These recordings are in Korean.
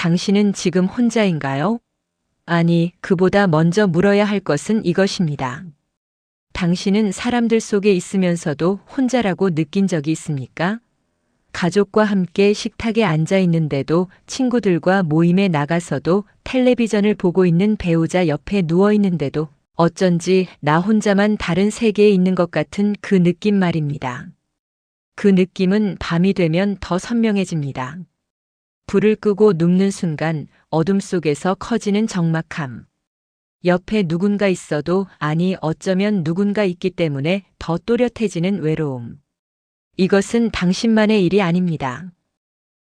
당신은 지금 혼자인가요? 아니, 그보다 먼저 물어야 할 것은 이것입니다. 당신은 사람들 속에 있으면서도 혼자라고 느낀 적이 있습니까? 가족과 함께 식탁에 앉아 있는데도, 친구들과 모임에 나가서도, 텔레비전을 보고 있는 배우자 옆에 누워 있는데도 어쩐지 나 혼자만 다른 세계에 있는 것 같은 그 느낌 말입니다. 그 느낌은 밤이 되면 더 선명해집니다. 불을 끄고 눕는 순간 어둠 속에서 커지는 적막함. 옆에 누군가 있어도, 아니 어쩌면 누군가 있기 때문에 더 또렷해지는 외로움. 이것은 당신만의 일이 아닙니다.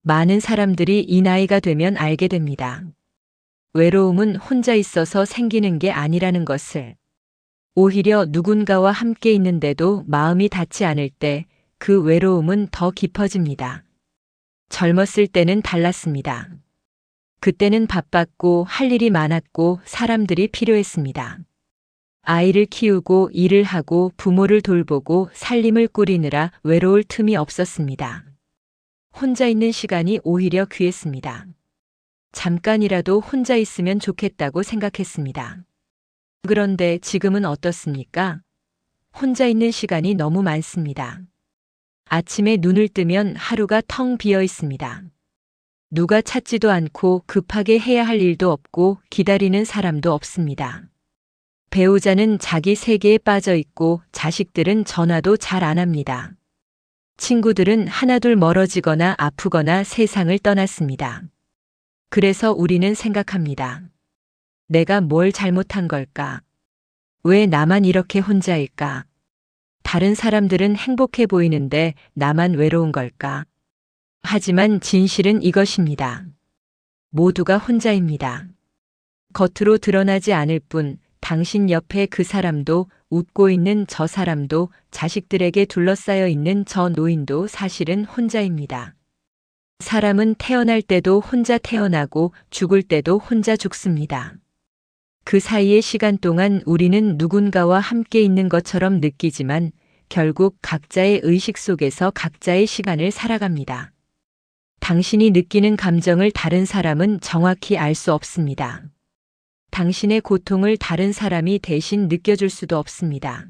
많은 사람들이 이 나이가 되면 알게 됩니다. 외로움은 혼자 있어서 생기는 게 아니라는 것을. 오히려 누군가와 함께 있는데도 마음이 닿지 않을 때 그 외로움은 더 깊어집니다. 젊었을 때는 달랐습니다. 그때는 바빴고 할 일이 많았고 사람들이 필요했습니다. 아이를 키우고 일을 하고 부모를 돌보고 살림을 꾸리느라 외로울 틈이 없었습니다. 혼자 있는 시간이 오히려 귀했습니다. 잠깐이라도 혼자 있으면 좋겠다고 생각했습니다. 그런데 지금은 어떻습니까? 혼자 있는 시간이 너무 많습니다. 아침에 눈을 뜨면 하루가 텅 비어 있습니다. 누가 찾지도 않고 급하게 해야 할 일도 없고 기다리는 사람도 없습니다. 배우자는 자기 세계에 빠져 있고 자식들은 전화도 잘 안 합니다. 친구들은 하나둘 멀어지거나 아프거나 세상을 떠났습니다. 그래서 우리는 생각합니다. 내가 뭘 잘못한 걸까? 왜 나만 이렇게 혼자일까? 다른 사람들은 행복해 보이는데 나만 외로운 걸까? 하지만 진실은 이것입니다. 모두가 혼자입니다. 겉으로 드러나지 않을 뿐 당신 옆에 그 사람도, 웃고 있는 저 사람도, 자식들에게 둘러싸여 있는 저 노인도 사실은 혼자입니다. 사람은 태어날 때도 혼자 태어나고 죽을 때도 혼자 죽습니다. 그 사이의 시간 동안 우리는 누군가와 함께 있는 것처럼 느끼지만 결국 각자의 의식 속에서 각자의 시간을 살아갑니다. 당신이 느끼는 감정을 다른 사람은 정확히 알 수 없습니다. 당신의 고통을 다른 사람이 대신 느껴줄 수도 없습니다.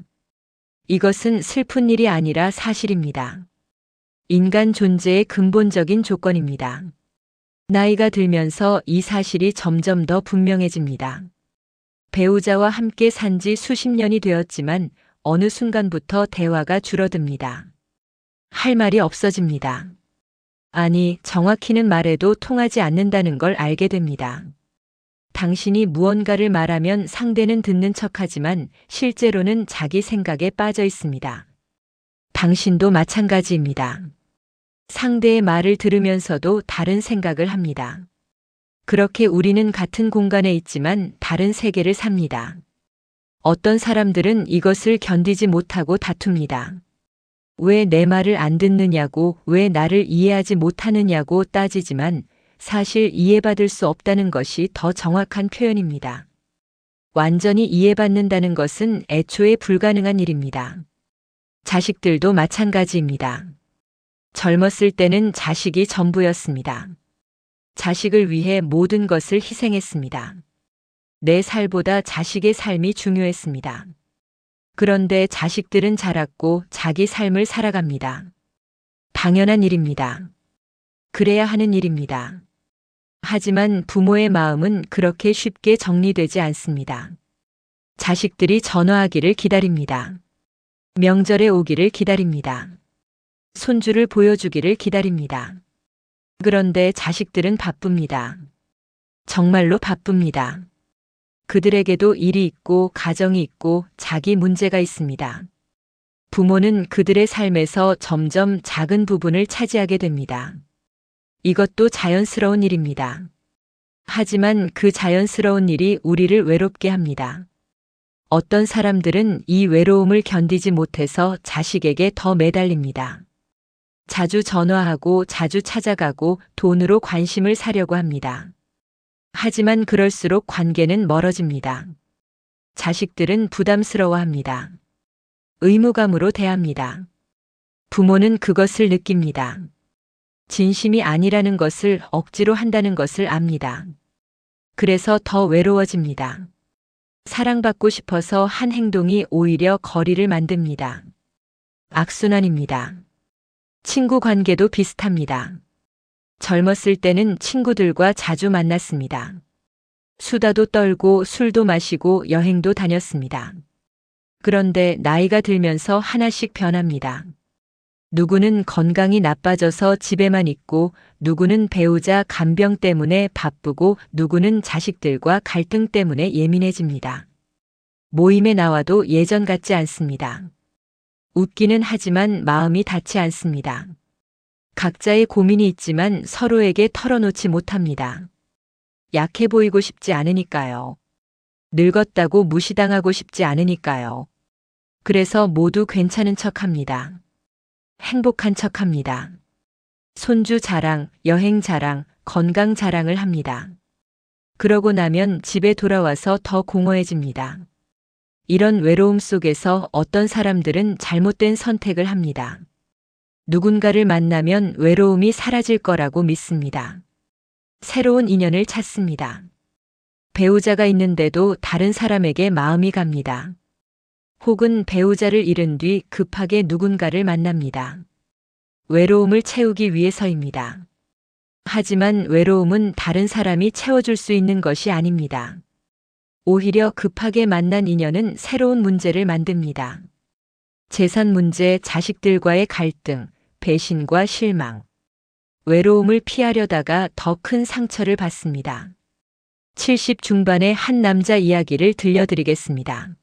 이것은 슬픈 일이 아니라 사실입니다. 인간 존재의 근본적인 조건입니다. 나이가 들면서 이 사실이 점점 더 분명해집니다. 배우자와 함께 산 지 수십 년이 되었지만 어느 순간부터 대화가 줄어듭니다. 할 말이 없어집니다. 아니, 정확히는 말해도 통하지 않는다는 걸 알게 됩니다. 당신이 무언가를 말하면 상대는 듣는 척하지만 실제로는 자기 생각에 빠져 있습니다. 당신도 마찬가지입니다. 상대의 말을 들으면서도 다른 생각을 합니다. 그렇게 우리는 같은 공간에 있지만 다른 세계를 삽니다. 어떤 사람들은 이것을 견디지 못하고 다툽니다. 왜 내 말을 안 듣느냐고, 왜 나를 이해하지 못하느냐고 따지지만 사실 이해받을 수 없다는 것이 더 정확한 표현입니다. 완전히 이해받는다는 것은 애초에 불가능한 일입니다. 자식들도 마찬가지입니다. 젊었을 때는 자식이 전부였습니다. 자식을 위해 모든 것을 희생했습니다. 내 살보다 자식의 삶이 중요했습니다. 그런데 자식들은 자랐고 자기 삶을 살아갑니다. 당연한 일입니다. 그래야 하는 일입니다. 하지만 부모의 마음은 그렇게 쉽게 정리되지 않습니다. 자식들이 전화하기를 기다립니다. 명절에 오기를 기다립니다. 손주를 보여주기를 기다립니다. 그런데 자식들은 바쁩니다. 정말로 바쁩니다. 그들에게도 일이 있고 가정이 있고 자기 문제가 있습니다. 부모는 그들의 삶에서 점점 작은 부분을 차지하게 됩니다. 이것도 자연스러운 일입니다. 하지만 그 자연스러운 일이 우리를 외롭게 합니다. 어떤 사람들은 이 외로움을 견디지 못해서 자식에게 더 매달립니다. 자주 전화하고 자주 찾아가고 돈으로 관심을 사려고 합니다. 하지만 그럴수록 관계는 멀어집니다. 자식들은 부담스러워합니다. 의무감으로 대합니다. 부모는 그것을 느낍니다. 진심이 아니라는 것을 억지로 한다는 것을 압니다. 그래서 더 외로워집니다. 사랑받고 싶어서 한 행동이 오히려 거리를 만듭니다. 악순환입니다. 친구 관계도 비슷합니다. 젊었을 때는 친구들과 자주 만났습니다. 수다도 떨고 술도 마시고 여행도 다녔습니다. 그런데 나이가 들면서 하나씩 변합니다. 누구는 건강이 나빠져서 집에만 있고, 누구는 배우자 간병 때문에 바쁘고, 누구는 자식들과 갈등 때문에 예민해집니다. 모임에 나와도 예전 같지 않습니다. 웃기는 하지만 마음이 닿지 않습니다. 각자의 고민이 있지만 서로에게 털어놓지 못합니다. 약해 보이고 싶지 않으니까요. 늙었다고 무시당하고 싶지 않으니까요. 그래서 모두 괜찮은 척합니다. 행복한 척합니다. 손주 자랑, 여행 자랑, 건강 자랑을 합니다. 그러고 나면 집에 돌아와서 더 공허해집니다. 이런 외로움 속에서 어떤 사람들은 잘못된 선택을 합니다. 누군가를 만나면 외로움이 사라질 거라고 믿습니다. 새로운 인연을 찾습니다. 배우자가 있는데도 다른 사람에게 마음이 갑니다. 혹은 배우자를 잃은 뒤 급하게 누군가를 만납니다. 외로움을 채우기 위해서입니다. 하지만 외로움은 다른 사람이 채워줄 수 있는 것이 아닙니다. 오히려 급하게 만난 인연은 새로운 문제를 만듭니다. 재산 문제, 자식들과의 갈등, 배신과 실망. 외로움을 피하려다가 더 큰 상처를 받습니다. 70 중반의 한 남자 이야기를 들려드리겠습니다.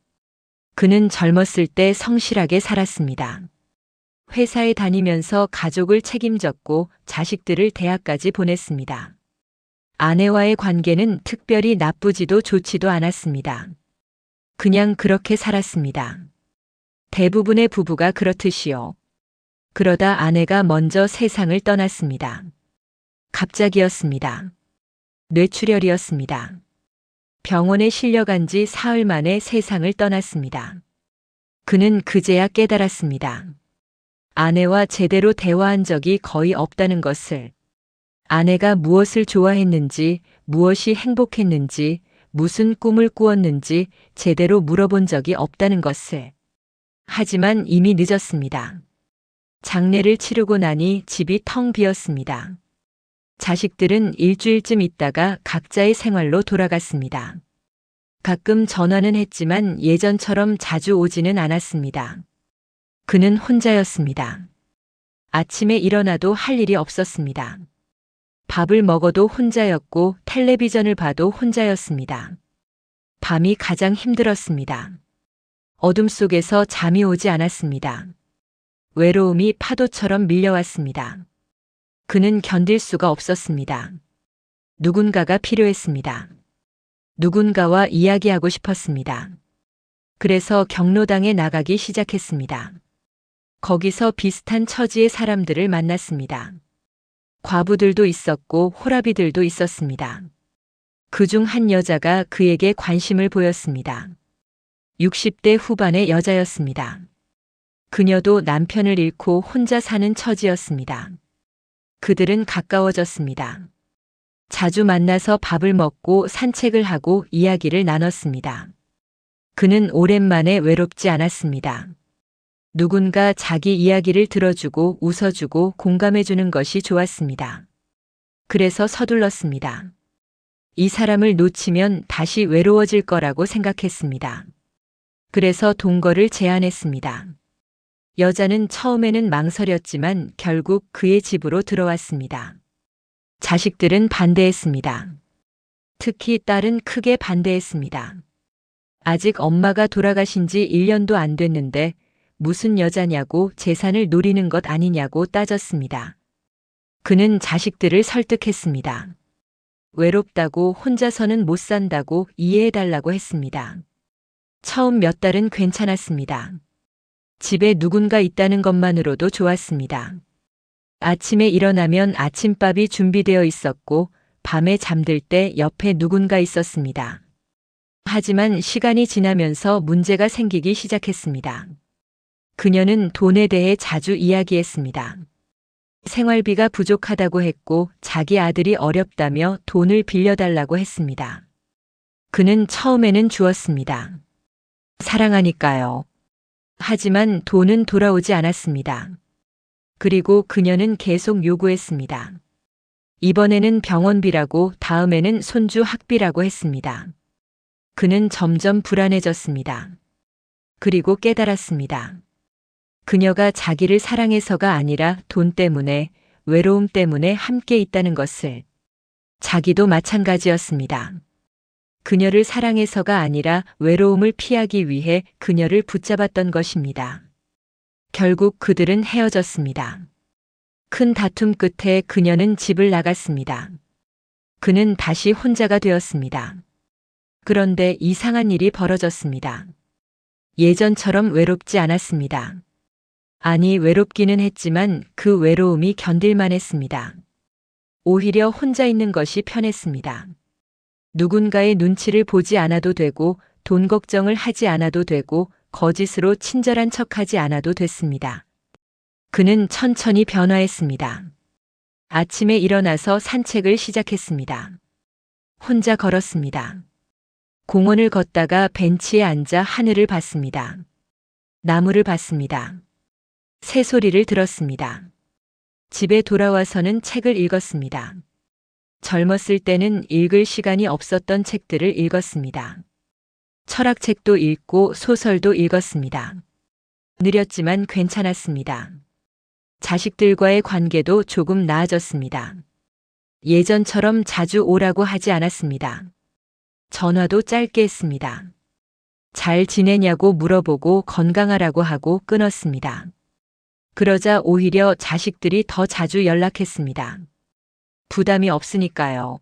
그는 젊었을 때 성실하게 살았습니다. 회사에 다니면서 가족을 책임졌고 자식들을 대학까지 보냈습니다. 아내와의 관계는 특별히 나쁘지도 좋지도 않았습니다. 그냥 그렇게 살았습니다. 대부분의 부부가 그렇듯이요. 그러다 아내가 먼저 세상을 떠났습니다. 갑자기였습니다. 뇌출혈이었습니다. 병원에 실려간 지 사흘 만에 세상을 떠났습니다. 그는 그제야 깨달았습니다. 아내와 제대로 대화한 적이 거의 없다는 것을. 아내가 무엇을 좋아했는지, 무엇이 행복했는지, 무슨 꿈을 꾸었는지 제대로 물어본 적이 없다는 것을. 하지만 이미 늦었습니다. 장례를 치르고 나니 집이 텅 비었습니다. 자식들은 일주일쯤 있다가 각자의 생활로 돌아갔습니다. 가끔 전화는 했지만 예전처럼 자주 오지는 않았습니다. 그는 혼자였습니다. 아침에 일어나도 할 일이 없었습니다. 밥을 먹어도 혼자였고 텔레비전을 봐도 혼자였습니다. 밤이 가장 힘들었습니다. 어둠 속에서 잠이 오지 않았습니다. 외로움이 파도처럼 밀려왔습니다. 그는 견딜 수가 없었습니다. 누군가가 필요했습니다. 누군가와 이야기하고 싶었습니다. 그래서 경로당에 나가기 시작했습니다. 거기서 비슷한 처지의 사람들을 만났습니다. 과부들도 있었고 호라비들도 있었습니다. 그중 한 여자가 그에게 관심을 보였습니다. 60대 후반의 여자였습니다. 그녀도 남편을 잃고 혼자 사는 처지였습니다. 그들은 가까워졌습니다. 자주 만나서 밥을 먹고 산책을 하고 이야기를 나눴습니다. 그는 오랜만에 외롭지 않았습니다. 누군가 자기 이야기를 들어주고 웃어주고 공감해주는 것이 좋았습니다. 그래서 서둘렀습니다. 이 사람을 놓치면 다시 외로워질 거라고 생각했습니다. 그래서 동거를 제안했습니다. 여자는 처음에는 망설였지만 결국 그의 집으로 들어왔습니다. 자식들은 반대했습니다. 특히 딸은 크게 반대했습니다. 아직 엄마가 돌아가신 지 1년도 안 됐는데 무슨 여자냐고 재산을 노리는 것 아니냐고 따졌습니다. 그는 자식들을 설득했습니다. 외롭다고 혼자서는 못 산다고 이해해달라고 했습니다. 처음 몇 달은 괜찮았습니다. 집에 누군가 있다는 것만으로도 좋았습니다. 아침에 일어나면 아침밥이 준비되어 있었고 밤에 잠들 때 옆에 누군가 있었습니다. 하지만 시간이 지나면서 문제가 생기기 시작했습니다. 그녀는 돈에 대해 자주 이야기했습니다. 생활비가 부족하다고 했고 자기 아들이 어렵다며 돈을 빌려달라고 했습니다. 그는 처음에는 주었습니다. 사랑하니까요. 하지만 돈은 돌아오지 않았습니다. 그리고 그녀는 계속 요구했습니다. 이번에는 병원비라고, 다음에는 손주 학비라고 했습니다. 그는 점점 불안해졌습니다. 그리고 깨달았습니다. 그녀가 자기를 사랑해서가 아니라 돈 때문에, 외로움 때문에 함께 있다는 것을. 자기도 마찬가지였습니다. 그녀를 사랑해서가 아니라 외로움을 피하기 위해 그녀를 붙잡았던 것입니다. 결국 그들은 헤어졌습니다. 큰 다툼 끝에 그녀는 집을 나갔습니다. 그는 다시 혼자가 되었습니다. 그런데 이상한 일이 벌어졌습니다. 예전처럼 외롭지 않았습니다. 아니, 외롭기는 했지만 그 외로움이 견딜만 했습니다. 오히려 혼자 있는 것이 편했습니다. 누군가의 눈치를 보지 않아도 되고, 돈 걱정을 하지 않아도 되고, 거짓으로 친절한 척하지 않아도 됐습니다. 그는 천천히 변화했습니다. 아침에 일어나서 산책을 시작했습니다. 혼자 걸었습니다. 공원을 걷다가 벤치에 앉아 하늘을 봤습니다. 나무를 봤습니다. 새소리를 들었습니다. 집에 돌아와서는 책을 읽었습니다. 젊었을 때는 읽을 시간이 없었던 책들을 읽었습니다. 철학책도 읽고 소설도 읽었습니다. 느렸지만 괜찮았습니다. 자식들과의 관계도 조금 나아졌습니다. 예전처럼 자주 오라고 하지 않았습니다. 전화도 짧게 했습니다. 잘 지내냐고 물어보고 건강하라고 하고 끊었습니다. 그러자 오히려 자식들이 더 자주 연락했습니다. 부담이 없으니까요.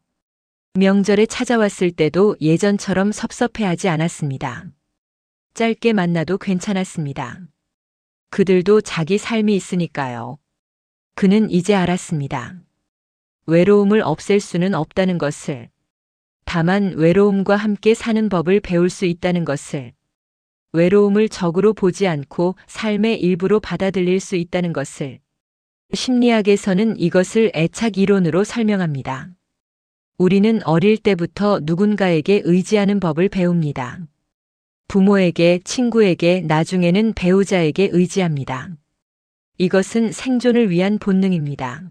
명절에 찾아왔을 때도 예전처럼 섭섭해하지 않았습니다. 짧게 만나도 괜찮았습니다. 그들도 자기 삶이 있으니까요. 그는 이제 알았습니다. 외로움을 없앨 수는 없다는 것을. 다만 외로움과 함께 사는 법을 배울 수 있다는 것을. 외로움을 적으로 보지 않고 삶의 일부로 받아들일 수 있다는 것을. 심리학에서는 이것을 애착 이론으로 설명합니다. 우리는 어릴 때부터 누군가에게 의지하는 법을 배웁니다. 부모에게, 친구에게, 나중에는 배우자에게 의지합니다. 이것은 생존을 위한 본능입니다.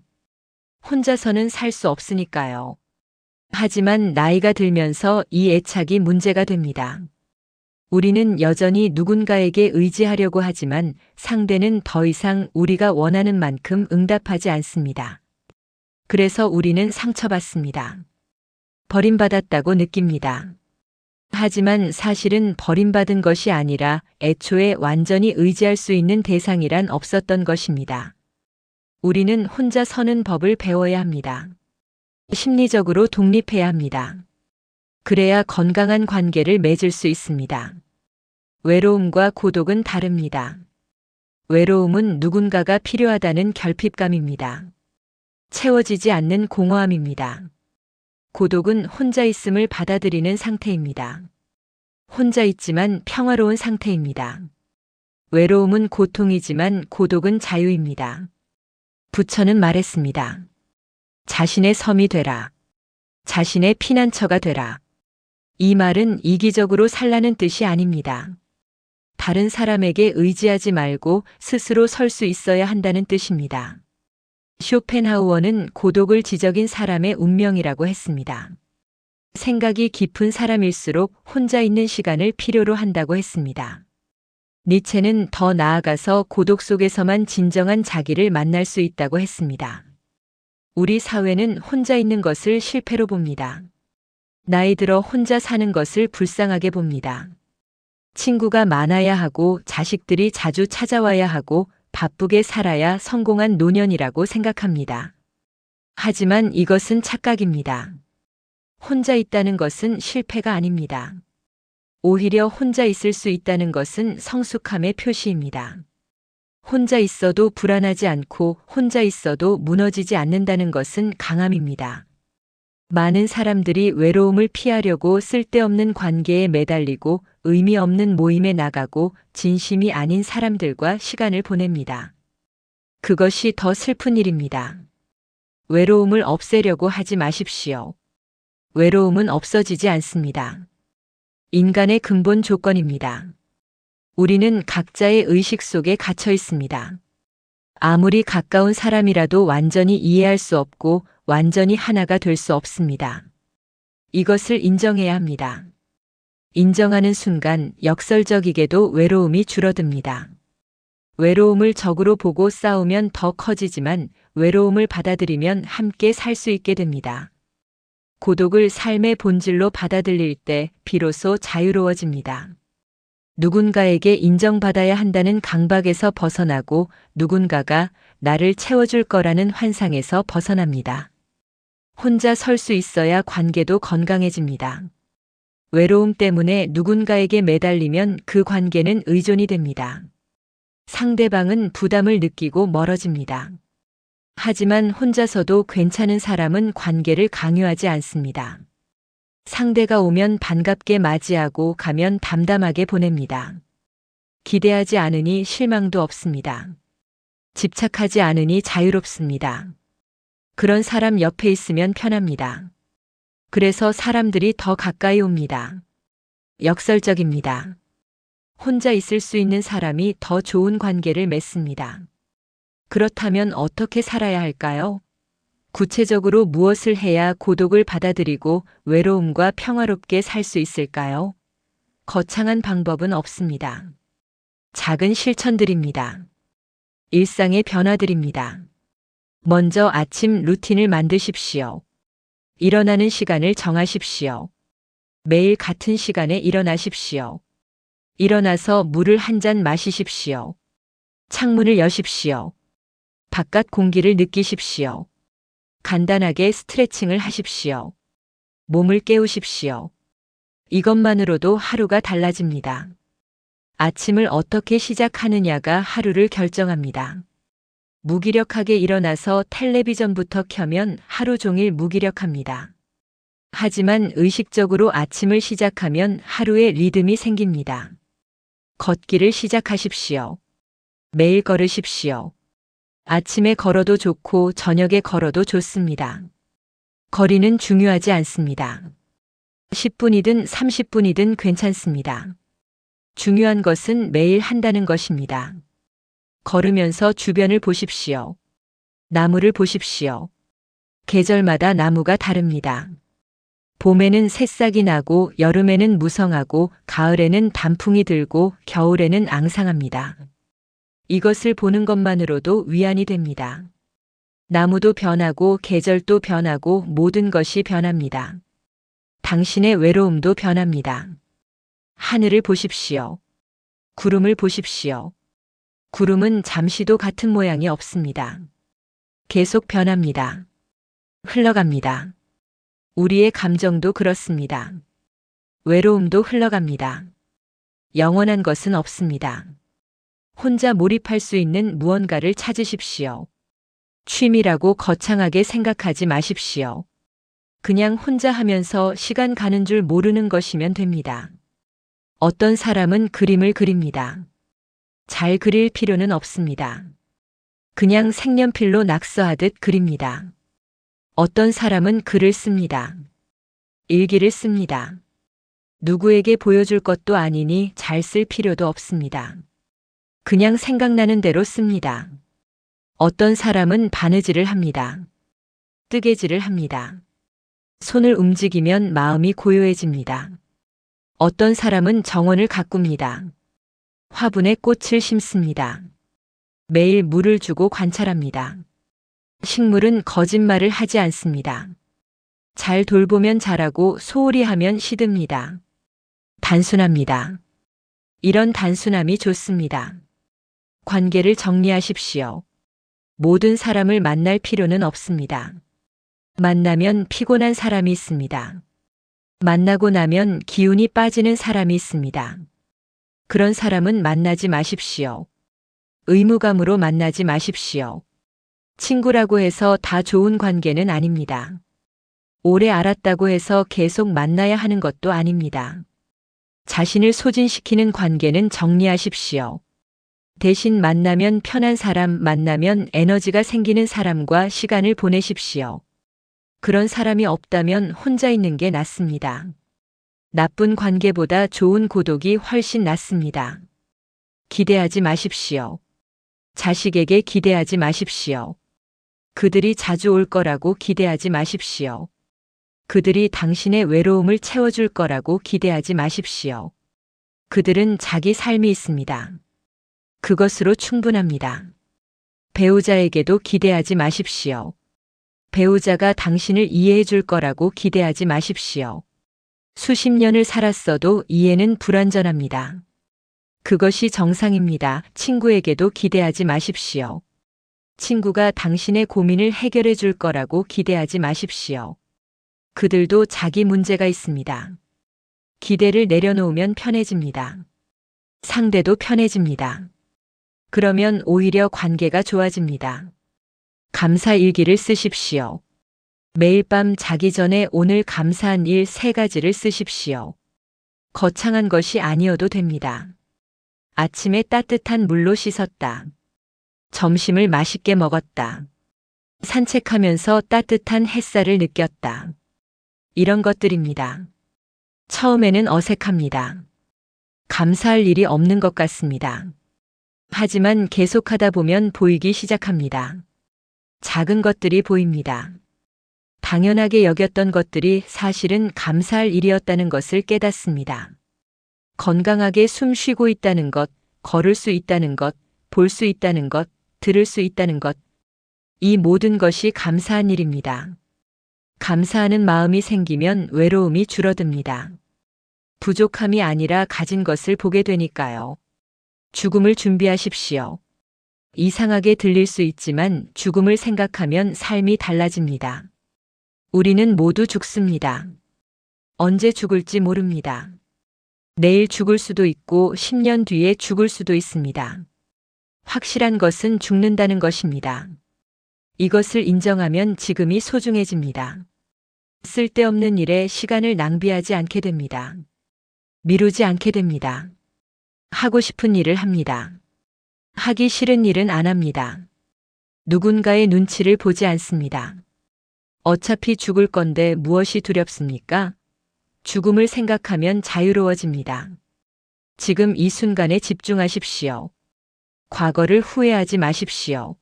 혼자서는 살 수 없으니까요. 하지만 나이가 들면서 이 애착이 문제가 됩니다. 우리는 여전히 누군가에게 의지하려고 하지만 상대는 더 이상 우리가 원하는 만큼 응답하지 않습니다. 그래서 우리는 상처받습니다. 버림받았다고 느낍니다. 하지만 사실은 버림받은 것이 아니라 애초에 완전히 의지할 수 있는 대상이란 없었던 것입니다. 우리는 혼자 서는 법을 배워야 합니다. 심리적으로 독립해야 합니다. 그래야 건강한 관계를 맺을 수 있습니다. 외로움과 고독은 다릅니다. 외로움은 누군가가 필요하다는 결핍감입니다. 채워지지 않는 공허함입니다. 고독은 혼자 있음을 받아들이는 상태입니다. 혼자 있지만 평화로운 상태입니다. 외로움은 고통이지만 고독은 자유입니다. 부처는 말했습니다. 자신의 섬이 되라. 자신의 피난처가 되라. 이 말은 이기적으로 살라는 뜻이 아닙니다. 다른 사람에게 의지하지 말고 스스로 설 수 있어야 한다는 뜻입니다. 쇼펜하우어는 고독을 지적인 사람의 운명이라고 했습니다. 생각이 깊은 사람일수록 혼자 있는 시간을 필요로 한다고 했습니다. 니체는 더 나아가서 고독 속에서만 진정한 자기를 만날 수 있다고 했습니다. 우리 사회는 혼자 있는 것을 실패로 봅니다. 나이 들어 혼자 사는 것을 불쌍하게 봅니다. 친구가 많아야 하고 자식들이 자주 찾아와야 하고 바쁘게 살아야 성공한 노년이라고 생각합니다. 하지만 이것은 착각입니다. 혼자 있다는 것은 실패가 아닙니다. 오히려 혼자 있을 수 있다는 것은 성숙함의 표시입니다. 혼자 있어도 불안하지 않고 혼자 있어도 무너지지 않는다는 것은 강함입니다. 많은 사람들이 외로움을 피하려고 쓸데없는 관계에 매달리고 의미 없는 모임에 나가고 진심이 아닌 사람들과 시간을 보냅니다. 그것이 더 슬픈 일입니다. 외로움을 없애려고 하지 마십시오. 외로움은 없어지지 않습니다. 인간의 근본 조건입니다. 우리는 각자의 의식 속에 갇혀 있습니다. 아무리 가까운 사람이라도 완전히 이해할 수 없고 완전히 하나가 될 수 없습니다. 이것을 인정해야 합니다. 인정하는 순간 역설적이게도 외로움이 줄어듭니다. 외로움을 적으로 보고 싸우면 더 커지지만 외로움을 받아들이면 함께 살 수 있게 됩니다. 고독을 삶의 본질로 받아들일 때 비로소 자유로워집니다. 누군가에게 인정받아야 한다는 강박에서 벗어나고 누군가가 나를 채워줄 거라는 환상에서 벗어납니다. 혼자 설 수 있어야 관계도 건강해집니다. 외로움 때문에 누군가에게 매달리면 그 관계는 의존이 됩니다. 상대방은 부담을 느끼고 멀어집니다. 하지만 혼자서도 괜찮은 사람은 관계를 강요하지 않습니다. 상대가 오면 반갑게 맞이하고 가면 담담하게 보냅니다. 기대하지 않으니 실망도 없습니다. 집착하지 않으니 자유롭습니다. 그런 사람 옆에 있으면 편합니다. 그래서 사람들이 더 가까이 옵니다. 역설적입니다. 혼자 있을 수 있는 사람이 더 좋은 관계를 맺습니다. 그렇다면 어떻게 살아야 할까요? 구체적으로 무엇을 해야 고독을 받아들이고 외로움과 평화롭게 살 수 있을까요? 거창한 방법은 없습니다. 작은 실천들입니다. 일상의 변화들입니다. 먼저 아침 루틴을 만드십시오. 일어나는 시간을 정하십시오. 매일 같은 시간에 일어나십시오. 일어나서 물을 한 잔 마시십시오. 창문을 여십시오. 바깥 공기를 느끼십시오. 간단하게 스트레칭을 하십시오. 몸을 깨우십시오. 이것만으로도 하루가 달라집니다. 아침을 어떻게 시작하느냐가 하루를 결정합니다. 무기력하게 일어나서 텔레비전부터 켜면 하루 종일 무기력합니다. 하지만 의식적으로 아침을 시작하면 하루의 리듬이 생깁니다. 걷기를 시작하십시오. 매일 걸으십시오. 아침에 걸어도 좋고 저녁에 걸어도 좋습니다. 거리는 중요하지 않습니다. 10분이든 30분이든 괜찮습니다. 중요한 것은 매일 한다는 것입니다. 걸으면서 주변을 보십시오. 나무를 보십시오. 계절마다 나무가 다릅니다. 봄에는 새싹이 나고 여름에는 무성하고 가을에는 단풍이 들고 겨울에는 앙상합니다. 이것을 보는 것만으로도 위안이 됩니다. 나무도 변하고 계절도 변하고 모든 것이 변합니다. 당신의 외로움도 변합니다. 하늘을 보십시오. 구름을 보십시오. 구름은 잠시도 같은 모양이 없습니다. 계속 변합니다. 흘러갑니다. 우리의 감정도 그렇습니다. 외로움도 흘러갑니다. 영원한 것은 없습니다. 혼자 몰입할 수 있는 무언가를 찾으십시오. 취미라고 거창하게 생각하지 마십시오. 그냥 혼자 하면서 시간 가는 줄 모르는 것이면 됩니다. 어떤 사람은 그림을 그립니다. 잘 그릴 필요는 없습니다. 그냥 색연필로 낙서하듯 그립니다. 어떤 사람은 글을 씁니다. 일기를 씁니다. 누구에게 보여줄 것도 아니니 잘 쓸 필요도 없습니다. 그냥 생각나는 대로 씁니다. 어떤 사람은 바느질을 합니다. 뜨개질을 합니다. 손을 움직이면 마음이 고요해집니다. 어떤 사람은 정원을 가꿉니다. 화분에 꽃을 심습니다. 매일 물을 주고 관찰합니다. 식물은 거짓말을 하지 않습니다. 잘 돌보면 자라고 소홀히 하면 시듭니다. 단순합니다. 이런 단순함이 좋습니다. 관계를 정리하십시오. 모든 사람을 만날 필요는 없습니다. 만나면 피곤한 사람이 있습니다. 만나고 나면 기운이 빠지는 사람이 있습니다. 그런 사람은 만나지 마십시오. 의무감으로 만나지 마십시오. 친구라고 해서 다 좋은 관계는 아닙니다. 오래 알았다고 해서 계속 만나야 하는 것도 아닙니다. 자신을 소진시키는 관계는 정리하십시오. 대신 만나면 편한 사람, 만나면 에너지가 생기는 사람과 시간을 보내십시오. 그런 사람이 없다면 혼자 있는 게 낫습니다. 나쁜 관계보다 좋은 고독이 훨씬 낫습니다. 기대하지 마십시오. 자식에게 기대하지 마십시오. 그들이 자주 올 거라고 기대하지 마십시오. 그들이 당신의 외로움을 채워줄 거라고 기대하지 마십시오. 그들은 자기 삶이 있습니다. 그것으로 충분합니다. 배우자에게도 기대하지 마십시오. 배우자가 당신을 이해해 줄 거라고 기대하지 마십시오. 수십 년을 살았어도 이해는 불완전합니다. 그것이 정상입니다. 친구에게도 기대하지 마십시오. 친구가 당신의 고민을 해결해 줄 거라고 기대하지 마십시오. 그들도 자기 문제가 있습니다. 기대를 내려놓으면 편해집니다. 상대도 편해집니다. 그러면 오히려 관계가 좋아집니다. 감사 일기를 쓰십시오. 매일 밤 자기 전에 오늘 감사한 일 3가지를 쓰십시오. 거창한 것이 아니어도 됩니다. 아침에 따뜻한 물로 씻었다. 점심을 맛있게 먹었다. 산책하면서 따뜻한 햇살을 느꼈다. 이런 것들입니다. 처음에는 어색합니다. 감사할 일이 없는 것 같습니다. 하지만 계속하다 보면 보이기 시작합니다. 작은 것들이 보입니다. 당연하게 여겼던 것들이 사실은 감사할 일이었다는 것을 깨닫습니다. 건강하게 숨 쉬고 있다는 것, 걸을 수 있다는 것, 볼 수 있다는 것, 들을 수 있다는 것. 이 모든 것이 감사한 일입니다. 감사하는 마음이 생기면 외로움이 줄어듭니다. 부족함이 아니라 가진 것을 보게 되니까요. 죽음을 준비하십시오. 이상하게 들릴 수 있지만 죽음을 생각하면 삶이 달라집니다. 우리는 모두 죽습니다. 언제 죽을지 모릅니다. 내일 죽을 수도 있고 10년 뒤에 죽을 수도 있습니다. 확실한 것은 죽는다는 것입니다. 이것을 인정하면 지금이 소중해집니다. 쓸데없는 일에 시간을 낭비하지 않게 됩니다. 미루지 않게 됩니다. 하고 싶은 일을 합니다. 하기 싫은 일은 안 합니다. 누군가의 눈치를 보지 않습니다. 어차피 죽을 건데 무엇이 두렵습니까? 죽음을 생각하면 자유로워집니다. 지금 이 순간에 집중하십시오. 과거를 후회하지 마십시오.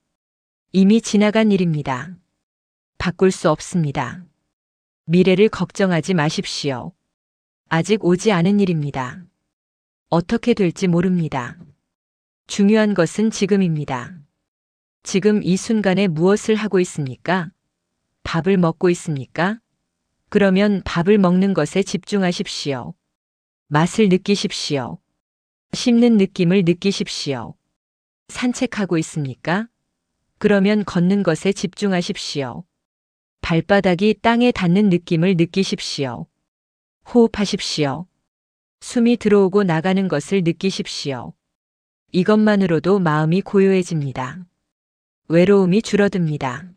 이미 지나간 일입니다. 바꿀 수 없습니다. 미래를 걱정하지 마십시오. 아직 오지 않은 일입니다. 어떻게 될지 모릅니다. 중요한 것은 지금입니다. 지금 이 순간에 무엇을 하고 있습니까? 밥을 먹고 있습니까? 그러면 밥을 먹는 것에 집중하십시오. 맛을 느끼십시오. 씹는 느낌을 느끼십시오. 산책하고 있습니까? 그러면 걷는 것에 집중하십시오. 발바닥이 땅에 닿는 느낌을 느끼십시오. 호흡하십시오. 숨이 들어오고 나가는 것을 느끼십시오. 이것만으로도 마음이 고요해집니다. 외로움이 줄어듭니다.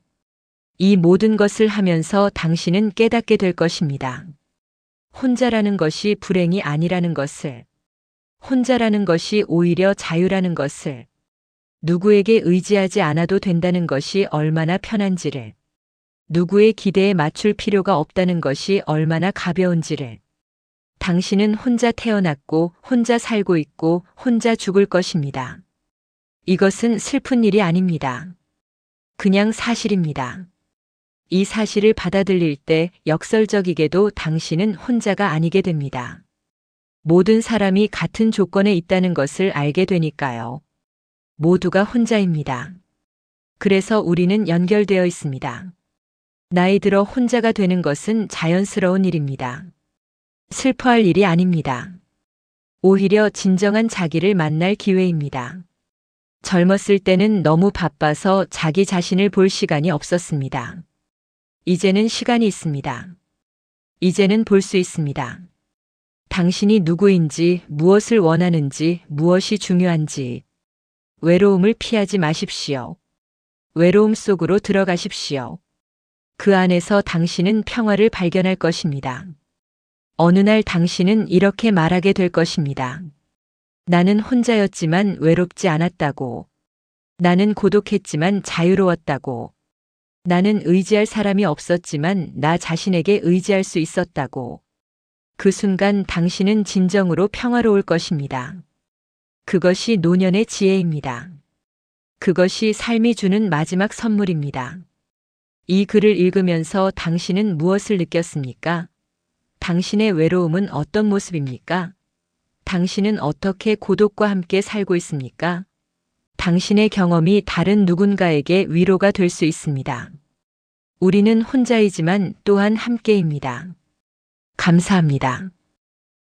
이 모든 것을 하면서 당신은 깨닫게 될 것입니다. 혼자라는 것이 불행이 아니라는 것을, 혼자라는 것이 오히려 자유라는 것을, 누구에게 의지하지 않아도 된다는 것이 얼마나 편한지를, 누구의 기대에 맞출 필요가 없다는 것이 얼마나 가벼운지를, 당신은 혼자 태어났고 혼자 살고 있고 혼자 죽을 것입니다. 이것은 슬픈 일이 아닙니다. 그냥 사실입니다. 이 사실을 받아들일 때 역설적이게도 당신은 혼자가 아니게 됩니다. 모든 사람이 같은 조건에 있다는 것을 알게 되니까요. 모두가 혼자입니다. 그래서 우리는 연결되어 있습니다. 나이 들어 혼자가 되는 것은 자연스러운 일입니다. 슬퍼할 일이 아닙니다. 오히려 진정한 자기를 만날 기회입니다. 젊었을 때는 너무 바빠서 자기 자신을 볼 시간이 없었습니다. 이제는 시간이 있습니다. 이제는 볼 수 있습니다. 당신이 누구인지, 무엇을 원하는지, 무엇이 중요한지. 외로움을 피하지 마십시오. 외로움 속으로 들어가십시오. 그 안에서 당신은 평화를 발견할 것입니다. 어느 날 당신은 이렇게 말하게 될 것입니다. 나는 혼자였지만 외롭지 않았다고. 나는 고독했지만 자유로웠다고. 나는 의지할 사람이 없었지만 나 자신에게 의지할 수 있었다고. 그 순간 당신은 진정으로 평화로울 것입니다. 그것이 노년의 지혜입니다. 그것이 삶이 주는 마지막 선물입니다. 이 글을 읽으면서 당신은 무엇을 느꼈습니까? 당신의 외로움은 어떤 모습입니까? 당신은 어떻게 고독과 함께 살고 있습니까? 당신의 경험이 다른 누군가에게 위로가 될 수 있습니다. 우리는 혼자이지만 또한 함께입니다. 감사합니다.